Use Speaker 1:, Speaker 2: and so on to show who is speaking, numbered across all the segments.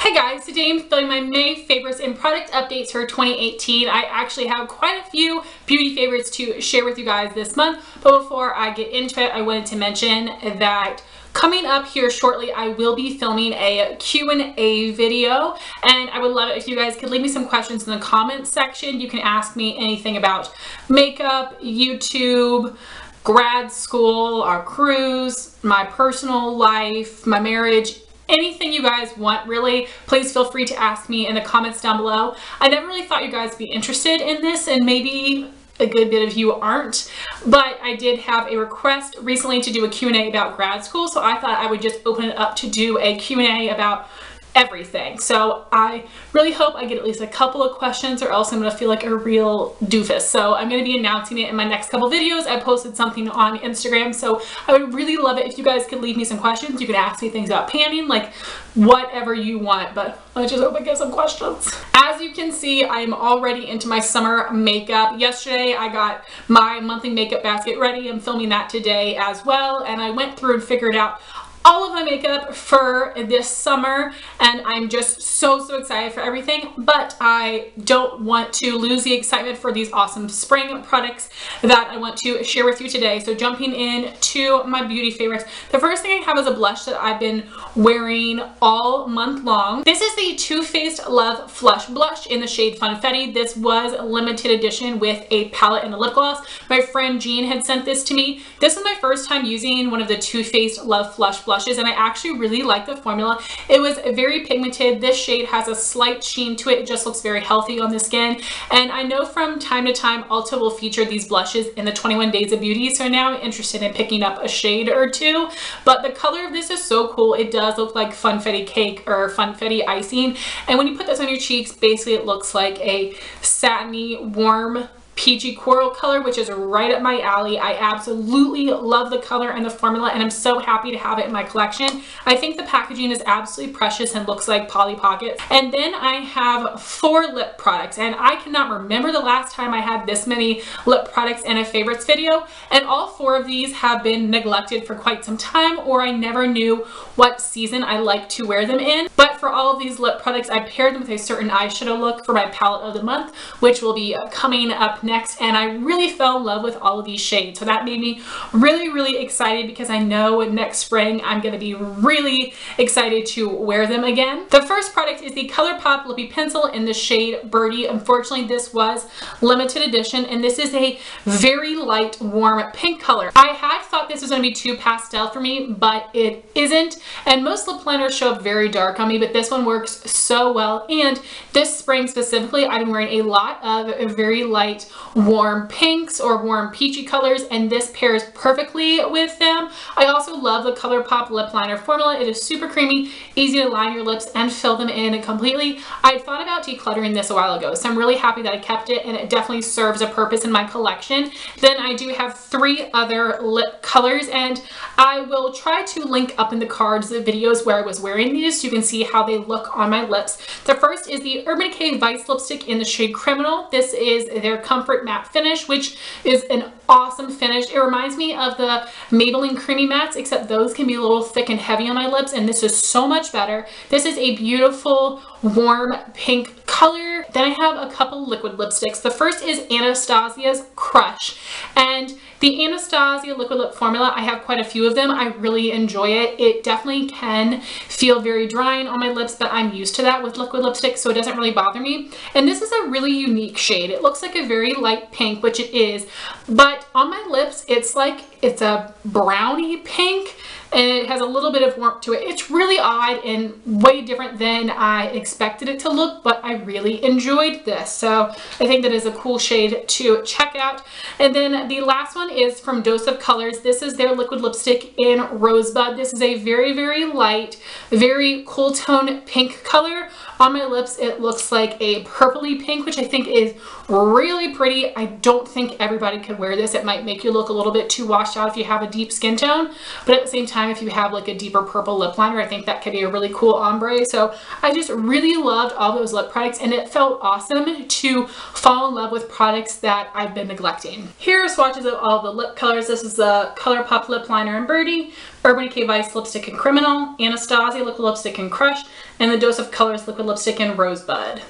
Speaker 1: Hey guys, today I'm filming my May favorites and product updates for 2018. I actually have quite a few beauty favorites to share with you guys this month, but before I get into it, I wanted to mention that coming up here shortly, I will be filming a Q&A video, and I would love it if you guys could leave me some questions in the comments section. You can ask me anything about makeup, YouTube, grad school, our cruise, my personal life, my marriage, anything you guys want, really. Please feel free to ask me in the comments down below. I never really thought you guys would be interested in this, and maybe a good bit of you aren't, but I did have a request recently to do a Q&A about grad school, so I thought I would just open it up to do a Q&A about everything. So I really hope I get at least a couple of questions, or else I'm gonna feel like a real doofus. So I'm gonna be announcing it in my next couple videos. I posted something on Instagram, so I would really love it if you guys could leave me some questions. You can ask me things about panning, like whatever you want, but I just hope I get some questions. As you can see, I'm already into my summer makeup. Yesterday I got my monthly makeup basket ready. I'm filming that today as well, and I went through and figured out all of my makeup for this summer, and I'm just so excited for everything, but I don't want to lose the excitement for these awesome spring products that I want to share with you today. So jumping in to my beauty favorites, the first thing I have is a blush that I've been wearing all month long. This is the Too Faced Love Flush Blush in the shade Funfetti. This was a limited edition with a palette and a lip gloss. My friend Jean had sent this to me. This is my first time using one of the Too Faced Love Flush blushes, and I actually really like the formula. It was very pigmented. This shade has a slight sheen to it. It just looks very healthy on the skin, and I know from time to time Ulta will feature these blushes in the 21 Days of Beauty, so now I'm interested in picking up a shade or two. But the color of this is so cool. It does look like funfetti cake or funfetti icing, and when you put this on your cheeks, basically it looks like a satiny, warm, peachy coral color, which is right up my alley. I absolutely love the color and the formula, and I'm so happy to have it in my collection. I think the packaging is absolutely precious and looks like Polly Pockets. And then I have 4 lip products, and I cannot remember the last time I had this many lip products in a favorites video, and all 4 of these have been neglected for quite some time, or I never knew what season I like to wear them in. But for all of these lip products, I paired them with a certain eyeshadow look for my palette of the month, which will be coming up next, and I really fell in love with all of these shades. So that made me really excited, because I know next spring I'm going to be really excited to wear them again. The first product is the ColourPop Lippie Pencil in the shade Birdie. Unfortunately, this was limited edition, and this is a very light, warm pink color. I had thought this was going to be too pastel for me, but it isn't, and most lip liners show up very dark on me, but this one works so well. And this spring specifically, I've been wearing a lot of very light, warm pinks or warm peachy colors, and this pairs perfectly with them. I also love the ColourPop lip liner formula. It is super creamy, easy to line your lips and fill them in completely. I thought about decluttering this a while ago, so I'm really happy that I kept it, and it definitely serves a purpose in my collection. Then I do have 3 other lip colors, and I will try to link up in the cards the videos where I was wearing these so you can see how they look on my lips. The first is the Urban Decay Vice lipstick in the shade Criminal. This is their Comfort Matte finish, which is an awesome finish. It reminds me of the Maybelline Creamy Mattes, except those can be a little thick and heavy on my lips, and this is so much better. This is a beautiful, warm pink color. Then I have a couple liquid lipsticks. The first is Anastasia's Crush, and the Anastasia liquid lip formula, I have quite a few of them. I really enjoy it. It definitely can feel very drying on my lips, but I'm used to that with liquid lipstick, so it doesn't really bother me. And this is a really unique shade. It looks like a very light pink, which it is, but on my lips, it's like it's a brownie pink, and it has a little bit of warmth to it. It's really odd and way different than I expected it to look, but I really enjoyed this. So I think that is a cool shade to check out. And then the last one is from Dose of Colors. This is their liquid lipstick in Rosebud. This is a very light, very cool tone pink color. On my lips, it looks like a purpley pink, which I think is really pretty. I don't think everybody could wear this. It might make you look a little bit too washed out if you have a deep skin tone, but at the same time, time if you have like a deeper purple lip liner. I think that could be a really cool ombre. So I just really loved all those lip products, and it felt awesome to fall in love with products that I've been neglecting. Here are swatches of all the lip colors. This is the ColourPop lip liner in Birdie, Urban Decay Vice lipstick in Criminal, Anastasia liquid lipstick in Crush, and the Dose of Colors liquid lipstick in Rosebud.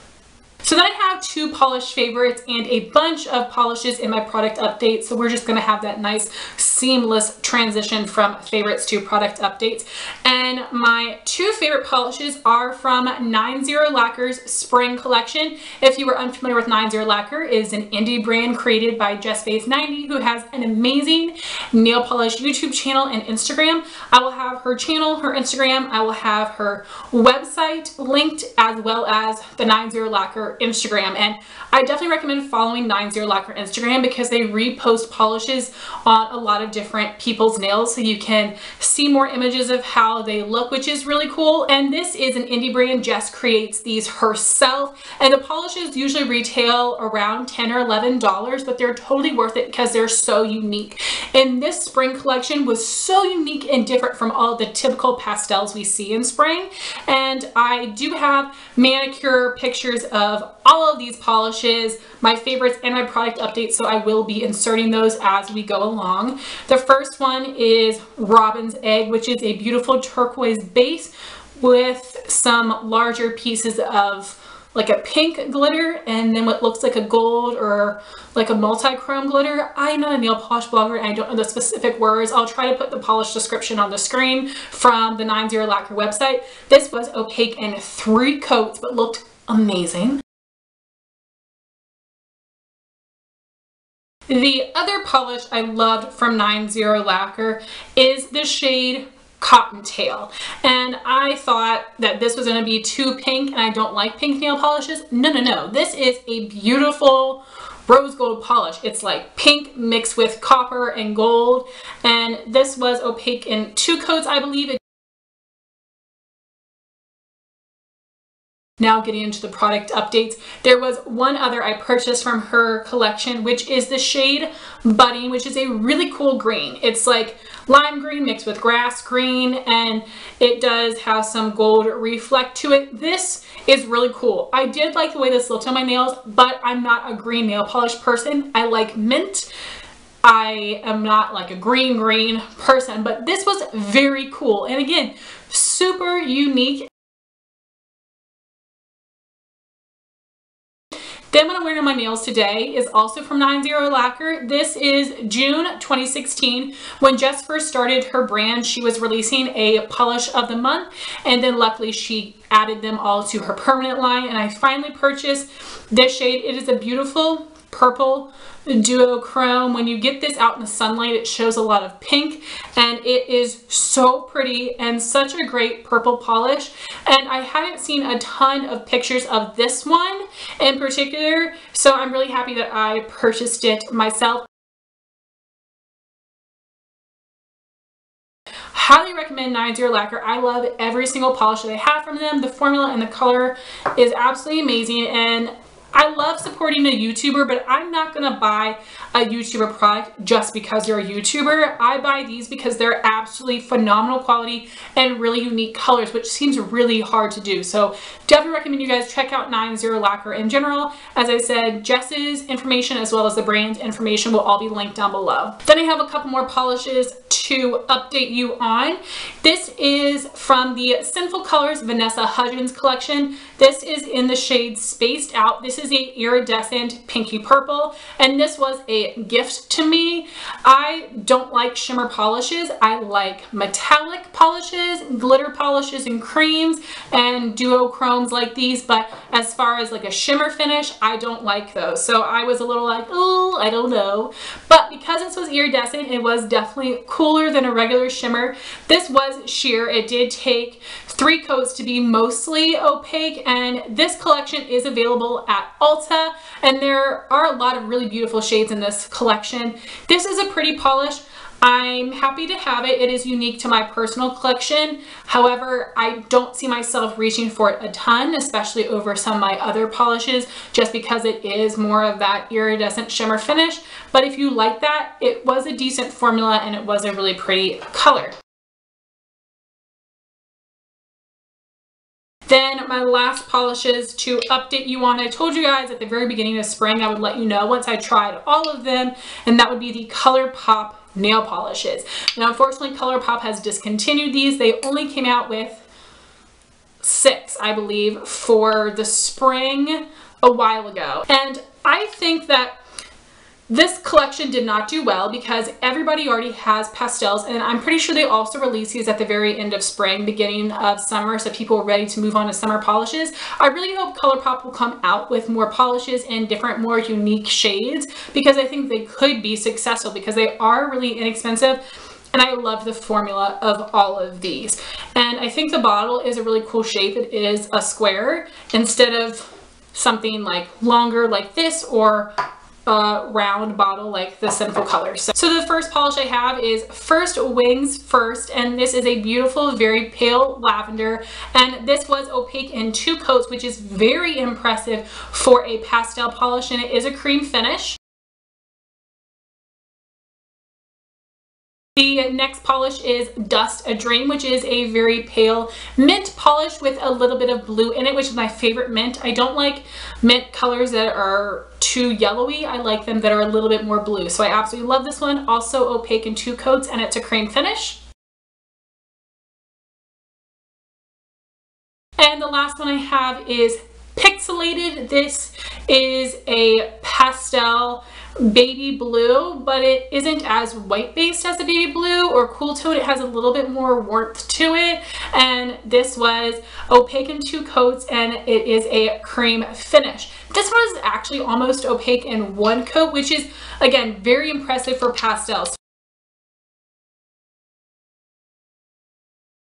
Speaker 1: So then I have 2 polish favorites and a bunch of polishes in my product update. So we're just going to have that nice seamless transition from favorites to product updates. And my 2 favorite polishes are from 90 Lacquer's Spring Collection. If you were unfamiliar with 90 Lacquer, it is an indie brand created by JessFace90, who has an amazing nail polish YouTube channel and Instagram. I will have her channel, her Instagram, I will have her website linked, as well as the 90 Lacquer Instagram. And I definitely recommend following 90 Lacquer Instagram because they repost polishes on a lot of different people's nails, so you can see more images of how they look, which is really cool. And this is an indie brand. Jess creates these herself, and the polishes usually retail around $10 or $11, but they're totally worth it because they're so unique. And this spring collection was so unique and different from all the typical pastels we see in spring. And I do have manicure pictures of all of these polishes, my favorites, and my product updates, so I will be inserting those as we go along. The first one is Robin's Egg, which is a beautiful turquoise base with some larger pieces of like a pink glitter and then what looks like a gold or like a multi-chrome glitter. I'm not a nail polish blogger and I don't know the specific words. I'll try to put the polish description on the screen from the 90 Lacquer website. This was opaque in 3 coats but looked amazing. The other polish I loved from 90 Lacquer is the shade Cottontail, and I thought that this was going to be too pink, and I don't like pink nail polishes. No, this is a beautiful rose gold polish. It's like pink mixed with copper and gold, and this was opaque in 2 coats, I believe. Now getting into the product updates, there was one other I purchased from her collection, which is the shade Budding, which is a really cool green. It's like lime green mixed with grass green, and it does have some gold reflect to it. This is really cool. I did like the way this looked on my nails, but I'm not a green nail polish person. I like mint. I am not like a green person, but this was very cool. And again, super unique. Then what I'm wearing on my nails today is also from 90 Lacquer. This is June 2016. When Jess first started her brand, she was releasing a polish of the month, and then luckily she added them all to her permanent line, and I finally purchased this shade. It is a beautiful purple duochrome. When you get this out in the sunlight, it shows a lot of pink, and it is so pretty and such a great purple polish. And I hadn't seen a ton of pictures of this one in particular, so I'm really happy that I purchased it myself. Highly recommend 90 Lacquer. I love every single polish that I have from them. The formula and the color is absolutely amazing, and I love supporting a YouTuber, but I'm not going to buy a YouTuber product just because they're a YouTuber. I buy these because they're absolutely phenomenal quality and really unique colors, which seems really hard to do. So definitely recommend you guys check out 90 Lacquer in general. As I said, Jess's information as well as the brand's information will all be linked down below. Then I have a couple more polishes to update you on. This is from the Sinful Colors Vanessa Hudgens collection. This is in the shade Spaced Out. This is a iridescent pinky purple, and this was a gift to me. I don't like shimmer polishes. I like metallic polishes, glitter polishes, and creams, and duochromes like these, but as far as like a shimmer finish, I don't like those. So I was a little like, oh, I don't know. But because this was iridescent, it was definitely cooler than a regular shimmer. This was sheer. It did take 3 coats to be mostly opaque, and this collection is available at Ulta, and there are a lot of really beautiful shades in this collection. This is a pretty polish. I'm happy to have it. It is unique to my personal collection. However, I don't see myself reaching for it a ton, especially over some of my other polishes, just because it is more of that iridescent shimmer finish. But if you like that, it was a decent formula and it was a really pretty color. Then my last polishes to update you on. I told you guys at the very beginning of spring I would let you know once I tried all of them, and that would be the ColourPop nail polishes. Now unfortunately ColourPop has discontinued these. They only came out with 6, I believe, for the spring a while ago. And I think that this collection did not do well because everybody already has pastels, and I'm pretty sure they also release these at the very end of spring, beginning of summer, so people are ready to move on to summer polishes. I really hope ColourPop will come out with more polishes in different, more unique shades, because I think they could be successful because they are really inexpensive. And I love the formula of all of these. And I think the bottle is a really cool shape. It is a square instead of something like longer like this, or a round bottle like the Sinful colors. So the first polish I have is First Wings First, and this is a beautiful, very pale lavender, and this was opaque in 2 coats, which is very impressive for a pastel polish, and it is a cream finish. The next polish is Dust a Dream, which is a very pale mint polish with a little bit of blue in it, which is my favorite mint. I don't like mint colors that are too yellowy. I like them that are a little bit more blue. So I absolutely love this one. Also opaque in 2 coats, and it's a cream finish. And the last one I have is Pixi-Lated. This is a pastel baby blue, but it isn't as white based as a baby blue or cool tone. It has a little bit more warmth to it, and this was opaque in 2 coats, and it is a cream finish. This one is actually almost opaque in 1 coat, which is again very impressive for pastels.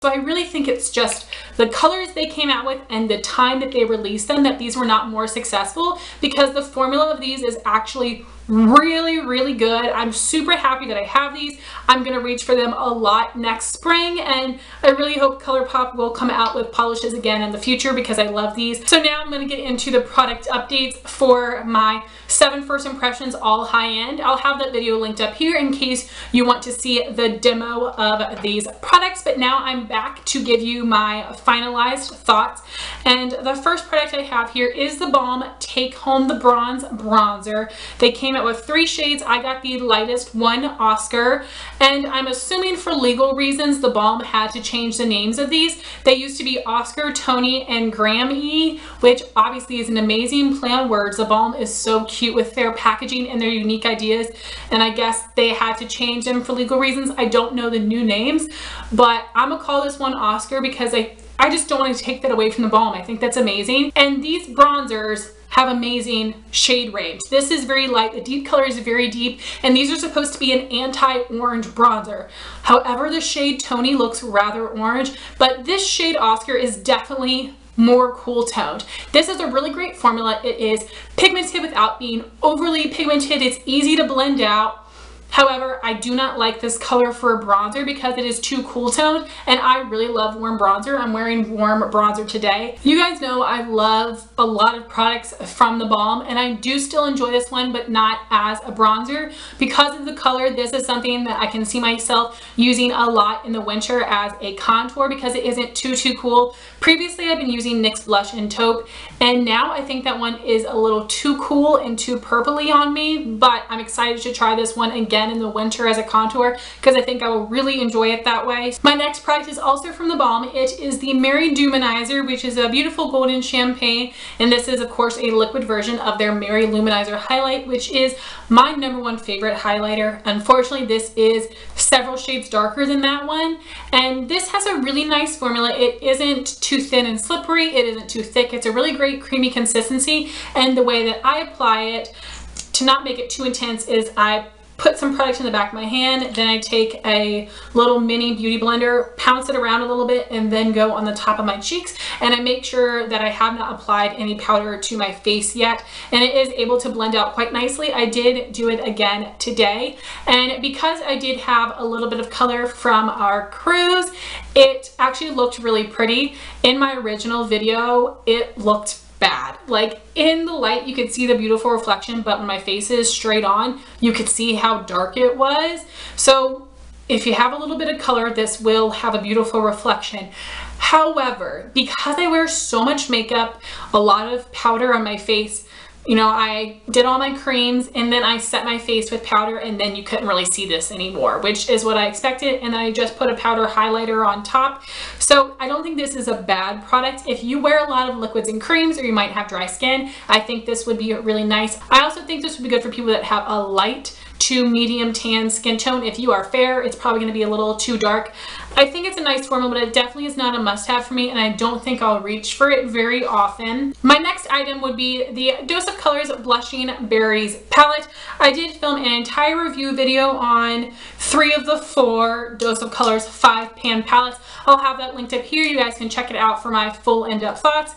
Speaker 1: So I really think it's just the colors they came out with and the time that they released them that these were not more successful, because the formula of these is actually really good. I'm super happy that I have these. I'm gonna reach for them a lot next spring, and I really hope ColourPop will come out with polishes again in the future because I love these. So now I'm gonna get into the product updates for my 7 first impressions, all high-end. I'll have that video linked up here in case you want to see the demo of these products, but now I'm back to give you my finalized thoughts. And the first product I have here is the Balm Take Home the Bronze Bronzer. They came out with 3 shades. I got the lightest one, Oskar, and I'm assuming for legal reasons the Balm had to change the names of these. They used to be Oskar, Tony, and Grammy, which obviously is an amazing play on words. The Balm is so cute with their packaging and their unique ideas, and I guess they had to change them for legal reasons. I don't know the new names, but I'm gonna call this one Oskar because I just don't want to take that away from the Balm. I think that's amazing. And these bronzers have amazing shade range. This is very light, the deep color is very deep, and these are supposed to be an anti-orange bronzer. However, the shade Tony looks rather orange, but this shade Oskar is definitely more cool toned. This is a really great formula. It is pigmented without being overly pigmented. It's easy to blend out. However, I do not like this color for a bronzer because it is too cool toned, and I really love warm bronzer. I'm wearing warm bronzer today. You guys know I love a lot of products from the Balm, and I do still enjoy this one, but not as a bronzer. Because of the color, this is something that I can see myself using a lot in the winter as a contour because it isn't too cool. Previously, I've been using NYX Blush in Taupe, and now I think that one is a little too cool and too purpley on me, but I'm excited to try this one again in the winter as a contour because I think I will really enjoy it that way. My next product is also from the Balm. It is the Mary DewManizer, which is a beautiful golden champagne, and this is of course a liquid version of their Mary Luminizer highlight, which is my #1 favorite highlighter. Unfortunately, this is several shades darker than that one, and this has a really nice formula. It isn't too thin and slippery, it isn't too thick. It's a really great creamy consistency, and the way that I apply it to not make it too intense is I put some product in the back of my hand, then I take a little mini beauty blender, pounce it around a little bit, and then go on the top of my cheeks, and I make sure that I have not applied any powder to my face yet, and it is able to blend out quite nicely. I did do it again today, and because I did have a little bit of color from our cruise, it actually looked really pretty. In my original video, it looked bad. Like in the light you could see the beautiful reflection, but when my face is straight on you could see how dark it was. So if you have a little bit of color, this will have a beautiful reflection. However, because I wear so much makeup, a lot of powder on my face, you know, I did all my creams and then I set my face with powder, and then you couldn't really see this anymore, which is what I expected. And then I just put a powder highlighter on top. So I don't think this is a bad product. If you wear a lot of liquids and creams, or you might have dry skin, I think this would be really nice. I also think this would be good for people that have a light to medium tan skin tone. If you are fair, it's probably going to be a little too dark. I think it's a nice formula, but it definitely is not a must-have for me, and I don't think I'll reach for it very often. My next item would be the Dose of Colors Blushing Berries palette. I did film an entire review video on 3 of the 4 Dose of Colors 5-pan palettes. I'll have that linked up here. You guys can check it out for my full in-depth thoughts.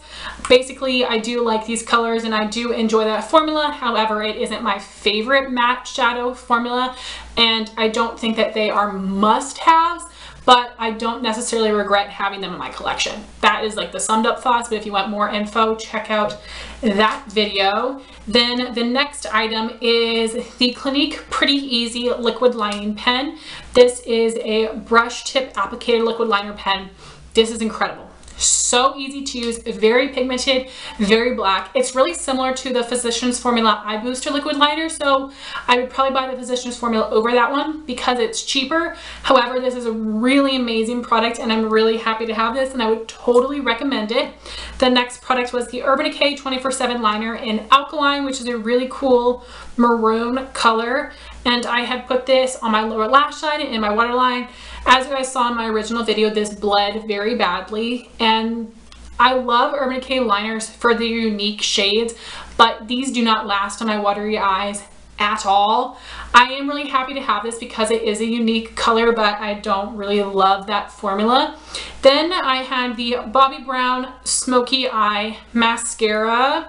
Speaker 1: Basically, I do like these colors and I do enjoy that formula. However, it isn't my favorite matte shadow formula, and I don't think that they are must-haves, but I don't necessarily regret having them in my collection. That is like the summed up thoughts, but if you want more info, check out that video. Then the next item is the Clinique Pretty Easy Liquid Lining Pen. This is a brush tip applicator liquid liner pen. This is incredible. So easy to use, very pigmented, very black. It's really similar to the Physicians Formula Eye Booster liquid liner, so I would probably buy the Physicians Formula over that one because it's cheaper. However, this is a really amazing product and I'm really happy to have this, and I would totally recommend it. The next product was the Urban Decay 24/7 liner in Alkaline, which is a really cool maroon color, and I had put this on my lower lash line and in my waterline. As you guys saw in my original video, this bled very badly, and I love Urban Decay liners for their unique shades, but these do not last on my watery eyes at all. I am really happy to have this because it is a unique color, but I don't really love that formula. Then I had the Bobbi Brown Smokey Eye Mascara.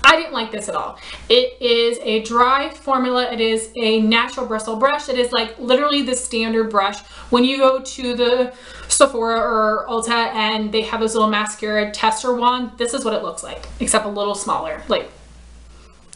Speaker 1: I didn't like this at all. It is a dry formula. It is a natural bristle brush. It is like literally the standard brush. When you go to the Sephora or Ulta and they have those little mascara tester wand, this is what it looks like, except a little smaller. Like,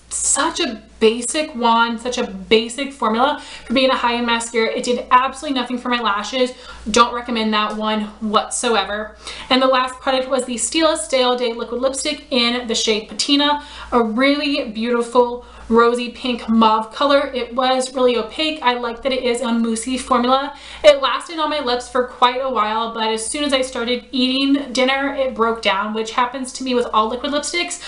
Speaker 1: such a basic wand, such a basic formula for being a high-end mascara. It did absolutely nothing for my lashes. Don't recommend that one whatsoever. And the last product was the Stila Stay All Day Liquid Lipstick in the shade Patina, a really beautiful rosy pink mauve color. It was really opaque. I like that it is a moussey formula. It lasted on my lips for quite a while, but as soon as I started eating dinner, it broke down, which happens to me with all liquid lipsticks.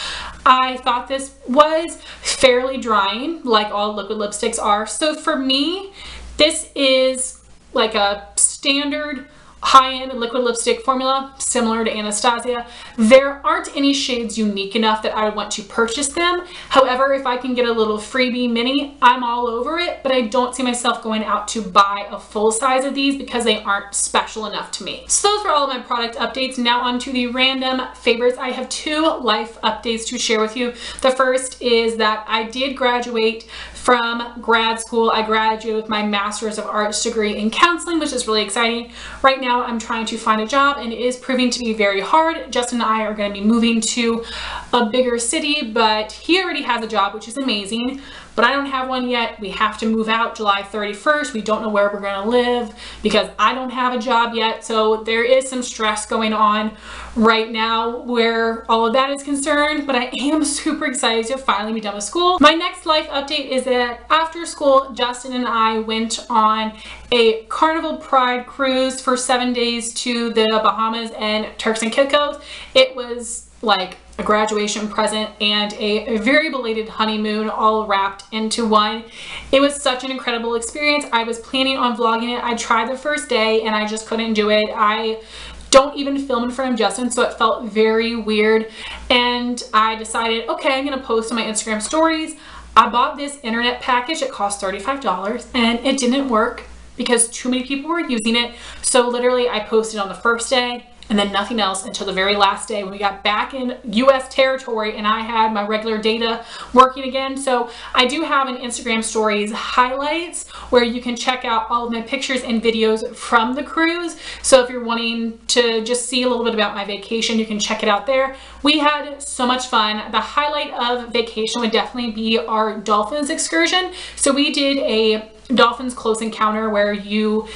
Speaker 1: I thought this was fairly drying, like all liquid lipsticks are. So for me, this is like a standard high-end liquid lipstick formula, similar to Anastasia. There aren't any shades unique enough that I would want to purchase them. However, if I can get a little freebie mini, I'm all over it, but I don't see myself going out to buy a full size of these because they aren't special enough to me. So those were all of my product updates. Now on to the random favorites. I have 2 life updates to share with you. The first is that I did graduate from grad school. I graduated with my Master's of Arts degree in counseling, which is really exciting. Right now I'm trying to find a job and it is proving to be very hard. Justin and I are going to be moving to a bigger city, but he already has a job, which is amazing. But I don't have one yet. We have to move out July 31st. We don't know where we're going to live because I don't have a job yet. So there is some stress going on right now where all of that is concerned, but I am super excited to finally be done with school. My next life update is that after school, Justin and I went on a Carnival Pride cruise for 7 days to the Bahamas and Turks and Caicos. It was like a graduation present and a very belated honeymoon all wrapped into one. It was such an incredible experience. I was planning on vlogging it. I tried the first day and I just couldn't do it. I don't even film in front of Justin, so it felt very weird. And I decided, okay, I'm gonna post on my Instagram stories. I bought this internet package. It cost $35 and it didn't work because too many people were using it. So literally I posted on the first day and then nothing else until the very last day when we got back in US territory and I had my regular data working again. So I do have an Instagram stories highlights where you can check out all of my pictures and videos from the cruise. So if you're wanting to just see a little bit about my vacation, you can check it out there. We had so much fun. The highlight of vacation would definitely be our dolphins excursion. So we did a dolphins close encounter where you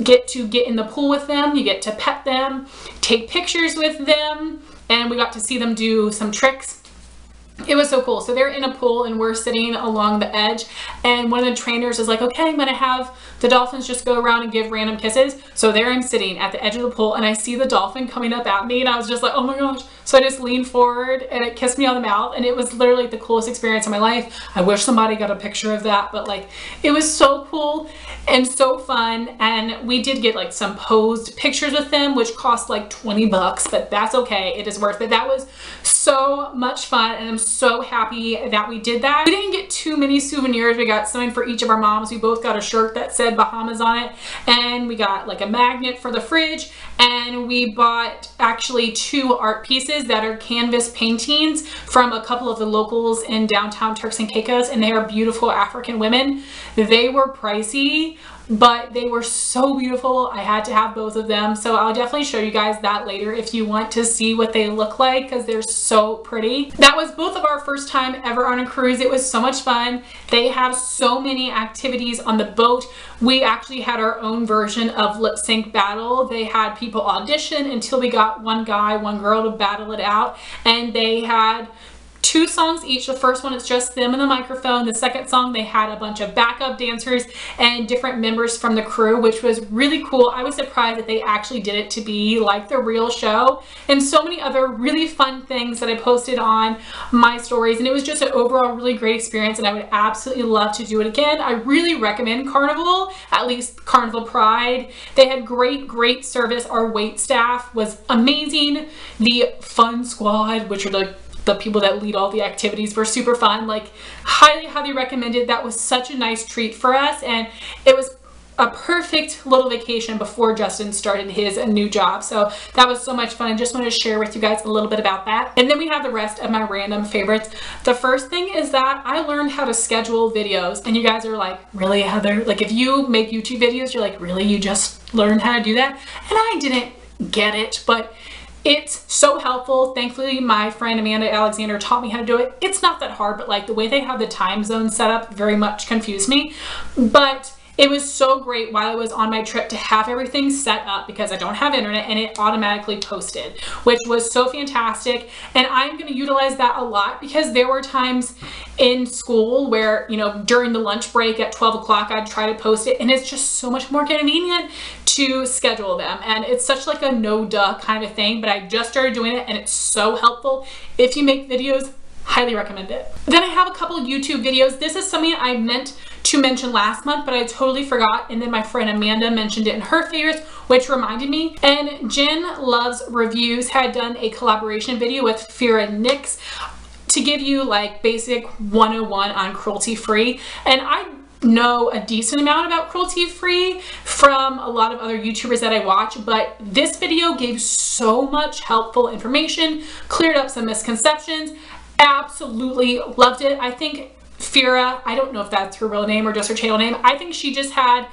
Speaker 1: get to get in the pool with them, you get to pet them, take pictures with them, and we got to see them do some tricks. It was so cool. So they're in a pool and we're sitting along the edge, and one of the trainers is like, okay, I'm gonna have the dolphins just go around and give random kisses. So there I'm sitting at the edge of the pool and I see the dolphin coming up at me, and I was just like, oh my gosh. So I just leaned forward and it kissed me on the mouth, and it was literally the coolest experience of my life. I wish somebody got a picture of that, but like, it was so cool and so fun. And we did get like some posed pictures with them, which cost like 20 bucks, but that's okay. It is worth it. That was so much fun, and I'm so happy that we did that. We didn't get too many souvenirs. We got something for each of our moms. We both got a shirt that said Bahamas on it, and we got like a magnet for the fridge, and we bought actually 2 art pieces that are canvas paintings from a couple of the locals in downtown Turks and Caicos, and they are beautiful African women. They were pricey, but they were so beautiful. I had to have both of them, so I'll definitely show you guys that later if you want to see what they look like, because they're so pretty. That was both of our first time ever on a cruise. It was so much fun. They have so many activities on the boat. We actually had our own version of lip sync battle. They had people audition until we got one guy, one girl to battle it out, and they had 2 songs each. The first one is just them and the microphone. The second song, they had a bunch of backup dancers and different members from the crew, which was really cool. I was surprised that they actually did it to be like the real show, and so many other really fun things that I posted on my stories. And it was just an overall really great experience, and I would absolutely love to do it again. I really recommend Carnival, at least Carnival Pride. They had great service. Our wait staff was amazing. The fun squad, which are like the people that lead all the activities, were super fun. Like, highly recommended. That was such a nice treat for us, and it was a perfect little vacation before Justin started his new job. So that was so much fun. I just wanted to share with you guys a little bit about that. And then we have the rest of my random favorites. The first thing is that I learned how to schedule videos, and you guys are like, really, Heather? Like, if you make YouTube videos, you're like, really, you just learned how to do that? And I didn't get it, but it's so helpful. Thankfully, my friend Amanda Alexander taught me how to do it. It's not that hard, but like the way they have the time zone set up very much confused me. But it was so great while I was on my trip to have everything set up, because I don't have internet, and it automatically posted, which was so fantastic. And I'm going to utilize that a lot, because there were times in school where, you know, during the lunch break at 12 o'clock, I'd try to post it, and it's just so much more convenient to schedule them. And it's such like a no-duh kind of a thing, but I just started doing it, and it's so helpful. If you make videos, highly recommend it. Then I have a couple YouTube videos. This is something I meant to mention last month, but I totally forgot, and then my friend Amanda mentioned it in her favorites, which reminded me. And JenLuvsReviews had done a collaboration video with Fira Nix to give you like basic 101 on cruelty free. And I know a decent amount about cruelty free from a lot of other YouTubers that I watch, but this video gave so much helpful information, cleared up some misconceptions. Absolutely loved it. I think Fira, I don't know if that's her real name or just her channel name. I think she just had,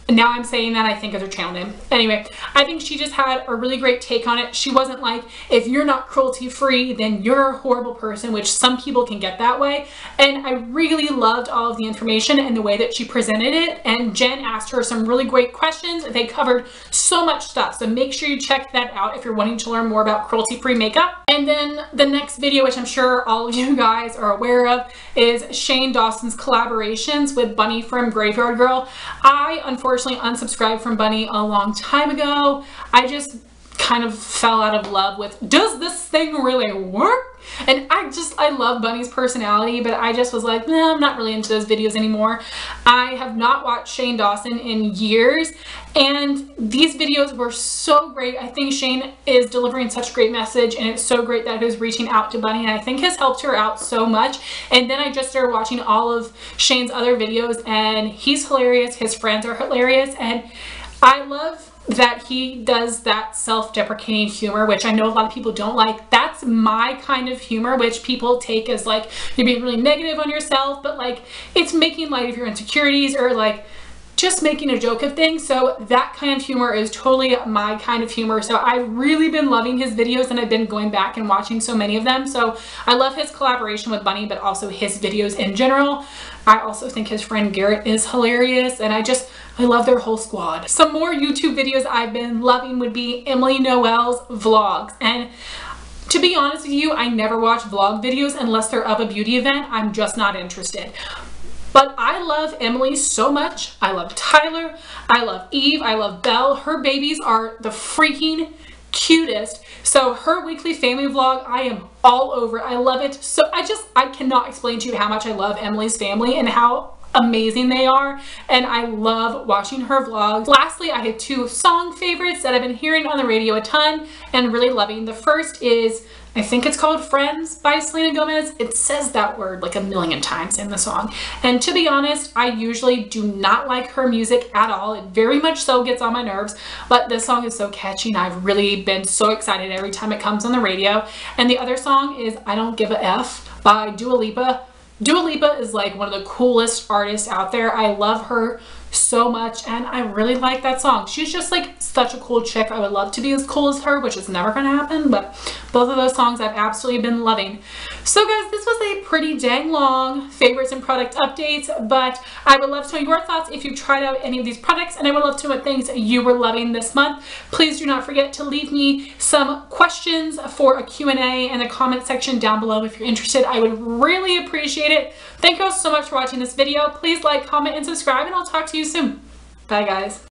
Speaker 1: now I'm saying that I think is her channel name. Anyway, I think she just had a really great take on it. She wasn't like, if you're not cruelty free, then you're a horrible person, which some people can get that way. And I really loved all of the information and the way that she presented it. And Jen asked her some really great questions. They covered so much stuff. So make sure you check that out if you're wanting to learn more about cruelty free makeup. And then the next video, which I'm sure all of you guys are aware of, is Shane Dawson's collaborations with Bunny from Graveyard Girl. I unfortunately unsubscribed from Bunny a long time ago. I just kind of fell out of love with, does this thing really work? And I love Bunny's personality, but I just was like, nah, I'm not really into those videos anymore. I have not watched Shane Dawson in years, and these videos were so great. I think Shane is delivering such a great message, and it's so great that he was reaching out to Bunny, and I think has helped her out so much. And then I just started watching all of Shane's other videos, and he's hilarious. His friends are hilarious, and I love that he does that self-deprecating humor, which I know a lot of people don't like. That's my kind of humor, which people take as like you're being really negative on yourself, but like it's making light of your insecurities, or like just making a joke of things. So that kind of humor is totally my kind of humor. So I've really been loving his videos, and I've been going back and watching so many of them. So I love his collaboration with Bunny, but also his videos in general. I also think his friend Garrett is hilarious, and I love their whole squad. Some more YouTube videos I've been loving would be Emily Noel's vlogs. And to be honest with you, I never watch vlog videos unless they're of a beauty event. I'm just not interested. But I love Emily so much. I love Tyler. I love Eve. I love Belle. Her babies are the freaking cutest. So her weekly family vlog, I am all over. I love it. So I cannot explain to you how much I love Emily's family and how amazing they are, and I love watching her vlogs. Lastly, I have two song favorites that I've been hearing on the radio a ton and really loving. The first is, I think it's called Friends by Selena Gomez. It says that word like a million times in the song. And to be honest, I usually do not like her music at all. It very much so gets on my nerves, but this song is so catchy and I've really been so excited every time it comes on the radio. And the other song is I Don't Give a F by Dua Lipa. Dua Lipa is like one of the coolest artists out there. I love her so much, and I really like that song. She's just like such a cool chick. I would love to be as cool as her, which is never gonna happen, but both of those songs I've absolutely been loving. So guys, this was a pretty dang long favorites and product updates, but I would love to know your thoughts if you tried out any of these products, and I would love to know what things you were loving this month. Please do not forget to leave me some questions for a Q&A in the comment section down below if you're interested. I would really appreciate it. Thank you all so much for watching this video. Please like, comment, and subscribe, and I'll talk to you soon. Bye guys.